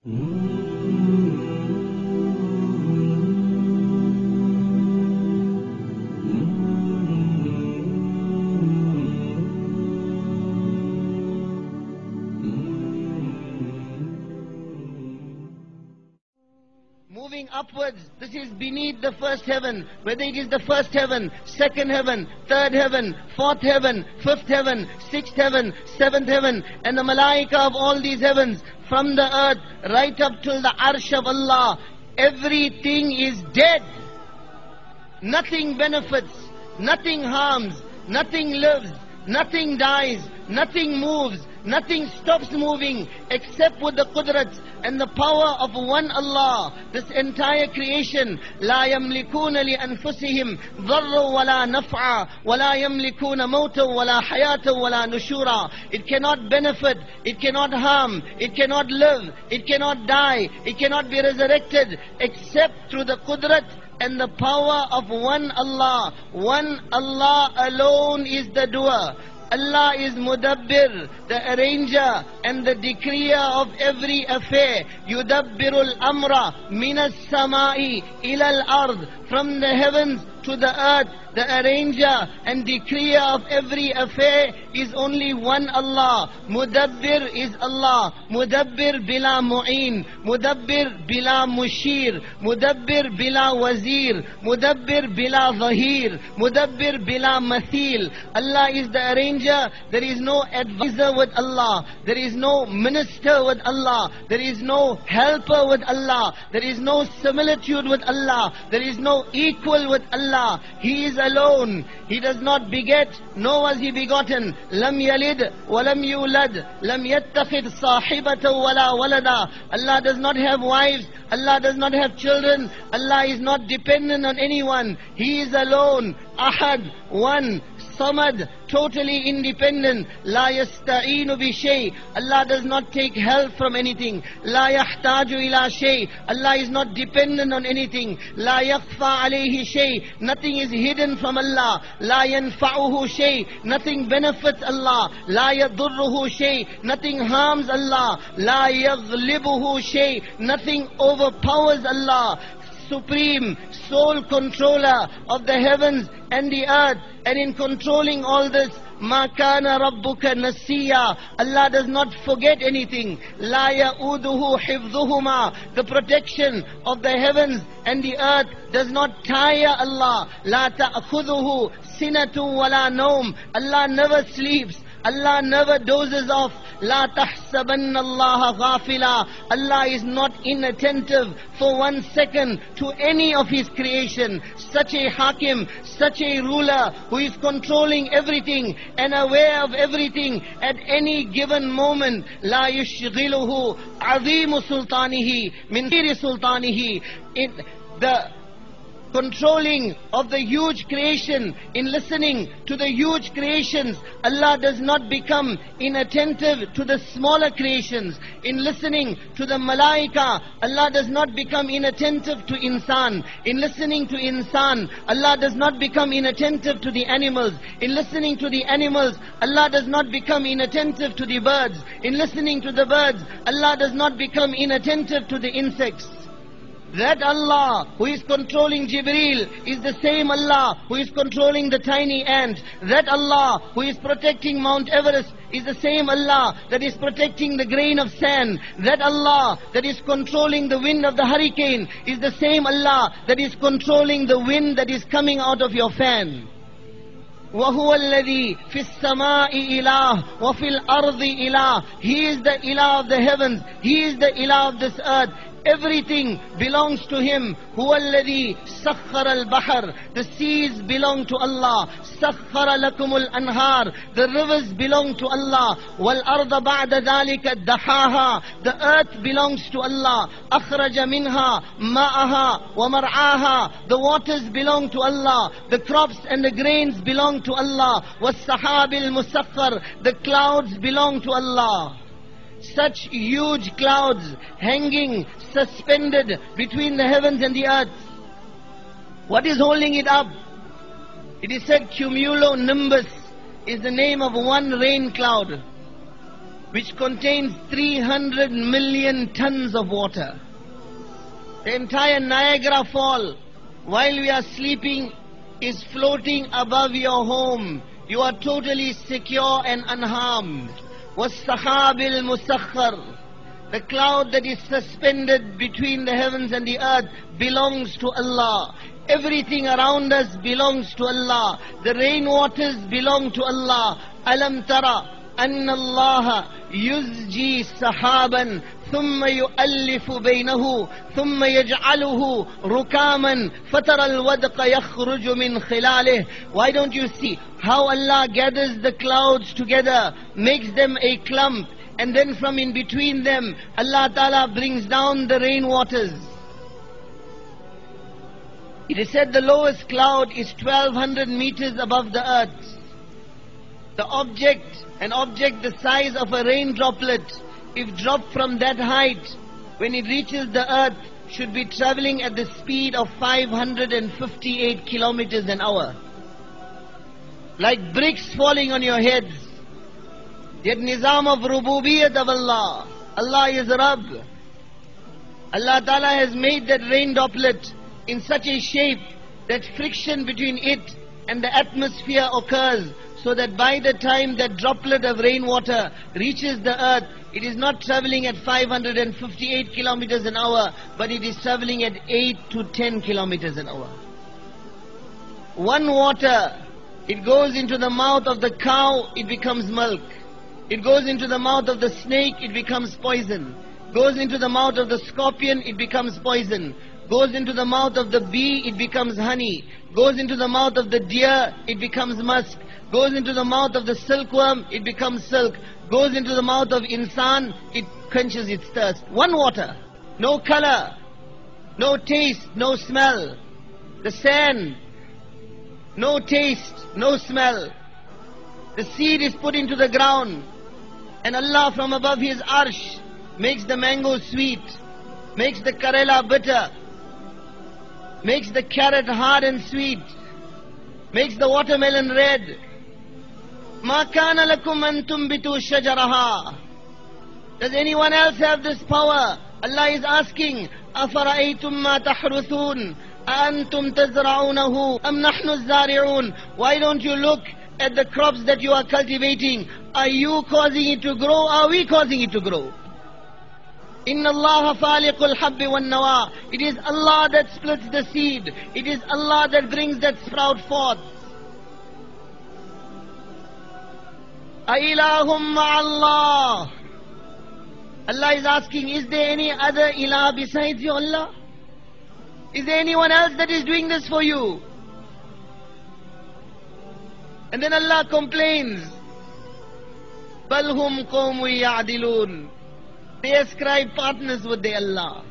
Moving upwards, this is beneath the first heaven, whether it is the first heaven, second heaven, third heaven, fourth heaven, fifth heaven, sixth heaven, seventh heaven, and the malaika of all these heavens, from the earth right up till the arsh of Allah, everything is dead. Nothing benefits, nothing harms, nothing lives, nothing dies, nothing moves, nothing stops moving except with the qudrat and the power of one Allah. This entire creation, لا يملكون لأنفسهم ضرا ولا نفعا ولا يملكون موتا ولا حياة ولا نشورا. It cannot benefit, it cannot harm, it cannot live, it cannot die, it cannot be resurrected except through the qudrat and the power of one Allah. One Allah alone is the doer. Allah is Mudabbir, the arranger and the decreer of every affair. Yudabbirul amra minas samai ilal ard. From the heavens to the earth, the arranger and decreer of every affair is only one Allah. Mudabbir is Allah. Mudabbir bila mu'in. Mudabbir bila mushir. Mudabbir bila wazir. Mudabbir bila zahir. Mudabbir bila mathil. Allah is the arranger. There is no advisor with Allah. There is no minister with Allah. There is no helper with Allah. There is no similitude with Allah. There is no equal with Allah. He is alone. He does not beget, nor was he begotten. Lam yalid wa lam yulad. Lam yattakhid sahibata wala walada. Allah does not have wives. Allah does not have children. Allah is not dependent on anyone. He is alone. Ahad, one. Samad, totally independent. La yasta'inu bi shay. Allah does not take help from anything. La yahtaju ila shay. Allah is not dependent on anything. La yakhfa alayhi shay. Nothing is hidden from Allah. La yanfa'uhu shay. Nothing benefits Allah. La yadurruhu shay. Nothing harms Allah. La yaghlibuhu shay. Nothing overpowers Allah. Supreme, sole controller of the heavens and the earth, and in controlling all this, ma kana rabbuka nasiya. Allah does not forget anything. La ya'uduhu hifdhuhuma. The protection of the heavens and the earth does not tire Allah. La ta'khudhuhu sinatu wala nawm. Allah never sleeps. Allah never dozes off. La tahsabanna Allah ghafila. Allah is not inattentive for 1 second to any of His creation. Such a hakim, such a ruler who is controlling everything and aware of everything at any given moment. La yushghiluhu azimu sultanihi min khiri sultanihi. In the controlling of the huge creation, in listening to the huge creations, Allah does not become inattentive to the smaller creations. In listening to the malaika, Allah does not become inattentive to insan. In listening to insan, Allah does not become inattentive to the animals. In listening to the animals, Allah does not become inattentive to the birds. In listening to the birds, Allah does not become inattentive to the insects. That Allah who is controlling Jibreel is the same Allah who is controlling the tiny ant. That Allah who is protecting Mount Everest is the same Allah that is protecting the grain of sand. That Allah that is controlling the wind of the hurricane is the same Allah that is controlling the wind that is coming out of your fan. وَهُوَ الَّذِي فِي السَّمَاءِ إِلَهٌ وَفِي الْأَرْضِ إِلَهٌ. He is the Ilah of the heavens. He is the Ilah of this earth. Everything belongs to Him. هُوَ الَّذِي سَخَّرَ الْبَحْرَ. The seas belong to Allah. سَخَّرَ لَكُمُ الْأَنْهَارِ. The rivers belong to Allah. وَالْأَرْضَ بَعْدَ ذَلِكَ دَحَاهَا. The earth belongs to Allah. أَخْرَجَ مِنْهَا مَاءَهَا وَمَرْعَاهَا. The waters belong to Allah. The crops and the grains belong to Allah. وَالسَّحَابِ الْمُسَخَّرِ. The clouds belong to Allah. Such huge clouds hanging, suspended between the heavens and the earth. What is holding it up? It is said cumulonimbus is the name of one rain cloud. which contains 300 million tons of water. The entire Niagara Fall, while we are sleeping, is floating above your home. You are totally secure and unharmed. وَالسَّحَابِ الْمُسَخَّرِ, the cloud that is suspended between the heavens and the earth belongs to Allah. Everything around us belongs to Allah. The rainwaters belong to Allah. Alam tara anna Allah yuzji sahaban thumma yu'allifu baynahu thumma yaj'aluhu rukaman fatara al-wadqa yakhruju min khilalih. Why don't you see how Allah gathers the clouds together, makes them a clump, and then from in between them Allah Ta'ala brings down the rainwaters. It is said the lowest cloud is 1200 meters above the earth. An object the size of a rain droplet, if dropped from that height, when it reaches the earth, should be traveling at the speed of 558 kilometers an hour. Like bricks falling on your heads. Yet nizam of rububiyyat of Allah. Allah is Rabb. Allah Ta'ala has made that rain droplet in such a shape that friction between it and the atmosphere occurs, so that by the time that droplet of rainwater reaches the earth, it is not traveling at 558 kilometers an hour, but it is traveling at 8 to 10 kilometers an hour. One water, it goes into the mouth of the cow, it becomes milk. It goes into the mouth of the snake, it becomes poison. Goes into the mouth of the scorpion, it becomes poison. Goes into the mouth of the bee, it becomes honey. Goes into the mouth of the deer, it becomes musk. Goes into the mouth of the silkworm, it becomes silk. Goes into the mouth of insan, it quenches its thirst. One water, no color, no taste, no smell. The sand, no taste, no smell. The seed is put into the ground, and Allah from above His arsh makes the mango sweet, makes the karela bitter, makes the carrot hard and sweet, makes the watermelon red. مَا كَانَ لَكُمْ أَن تُنْبِتُوا شَجَرَهَا. Does anyone else have this power? Allah is asking, أَفَرَأَيْتُمْ مَا تَحْرُثُونَ أَأَنْتُمْ تَزْرَعُونَهُ أَمْ نَحْنُ الزَّارِعُونَ. Why don't you look at the crops that you are cultivating? Are you causing it to grow? Are we causing it to grow? Inna Allah faliqul habbi wan nawa. It is Allah that splits the seed. It is Allah that brings that sprout forth. Ailahum ma'allah. Allah is asking, is there any other ilah besides you, Allah? Is there anyone else that is doing this for you? And then Allah complains, Balhum qawmu ya'dilun. They ascribe partners with their Allah.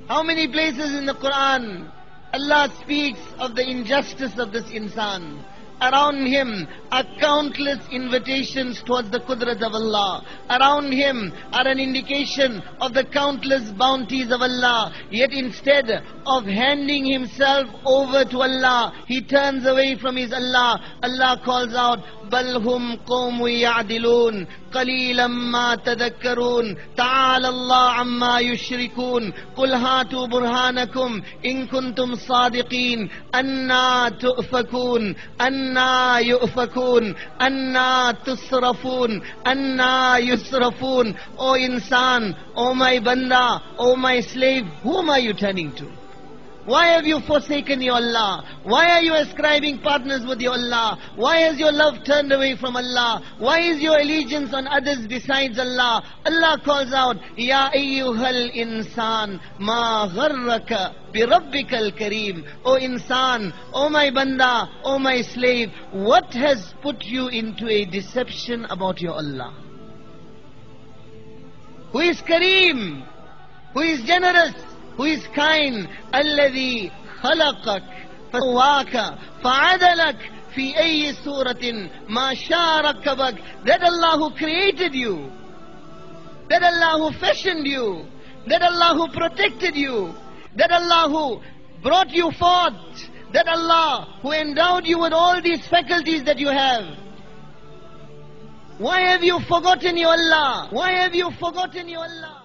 How many places in the Quran Allah speaks of the injustice of this insan? Around him are countless invitations towards the qudrat of Allah. Around him are an indication of the countless bounties of Allah. Yet instead of handing himself over to Allah, he turns away from his Allah. Allah calls out, بَلْ هُمْ قَوْمٌ يَعْدِلُونَ قَلِيلًا مَا تَذَكَّرُونَ تَعَالَى اللَّهُ عَمَّا يُشْرِكُونَ قُلْ هَاتُوا بُرْهَانَكُمْ إِن كُنتُمْ صَادِقِينَ أَنَّا تُؤْفَكُونَ أَنَّا يُؤْفَكُونَ أَنَّا تُصْرَفُونَ أَنَّا يُصْرَفُونَ. O insan, O my banda, O my slave, whom are you turning to? Why have you forsaken your Allah? Why are you ascribing partners with your Allah? Why has your love turned away from Allah? Why is your allegiance on others besides Allah? Allah calls out, Ya ayyuhal insan, ma gharraka bi rabbikal kareem. O insan, O my banda, O my slave, what has put you into a deception about your Allah? Who is Kareem? Who is generous? Who is kind? الذي خلقك فسواك فعدلك في أي سورة ما شاء ركبك. That Allah who created you, that Allah who fashioned you, that Allah who protected you, that Allah who brought you forth, that Allah who endowed you with all these faculties that you have. Why have you forgotten your Allah? Why have you forgotten your Allah?